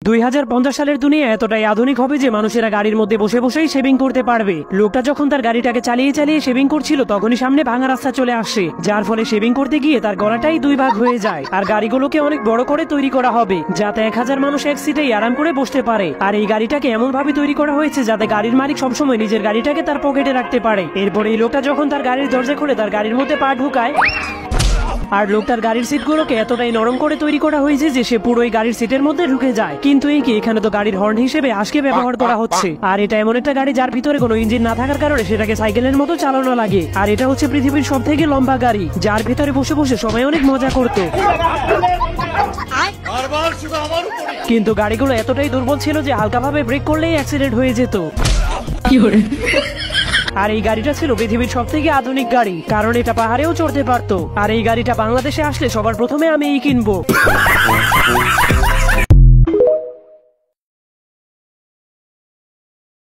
2050 সালের দুনিয়া এতটাই আধুনিক হবে যে মানুষেরা গাড়ির মধ্যে বসে বসেই শেভিং করতে পারবে। লোকটা যখন তার গাড়িটাকে চালিয়ে চালিয়ে শেভিং করছিল তখনই সামনে ভাঙা রাস্তা চলে আসে, যার ফলে শেভিং করতে গিয়ে তার গলাটাই দুই ভাগ হয়ে যায়। আর গাড়িগুলোকে অনেক বড় করে তৈরি করা হবে যাতে 1000 মানুষ এক সিটেই আরাম করে বসতে পারে। আর এই গাড়িটাকে এমন ভাবে তৈরি করা হয়েছে যাতে গাড়ির মালিক সবসময় নিজের গাড়িটাকে তার পকেটে রাখতে পারে। এরপরে এই লোকটা যখন তার গাড়ির দরজা খুলে তার গাড়ির মধ্যে পা ঢুকায়, আর লোকটার গাড়ির সিটগুলোকে এতটাই নরম করে তৈরি করা হয়েছে যে সে পুরোই গাড়ির সিটের মধ্যে ঢুকে যায়। কিন্তু এই কি, এখানে তো গাড়ির হর্ন হিসেবে আজকে ব্যবহার করা হচ্ছে। আর এটা এমন একটা গাড়ি যার ভিতরে কোনো ইঞ্জিন না থাকার কারণে সেটাকে সাইকেলের মতো চালানো লাগে। আর এটা হচ্ছে পৃথিবীর সব থেকে লম্বা গাড়ি, যার ভিতরে বসে বসে সবাই অনেক মজা করত। কিন্তু গাড়িগুলো এতটাই দুর্বল ছিল যে হালকাভাবে ব্রেক করলেই অ্যাক্সিডেন্ট হয়ে যেত। আর এই গাড়িটা ছিল পৃথিবীর সব থেকে আধুনিক গাড়ি, কারণ এটা পাহাড়েও চড়তে পারতো। আর এই গাড়িটা বাংলাদেশে আসলে সবার প্রথমে আমি কিনবো।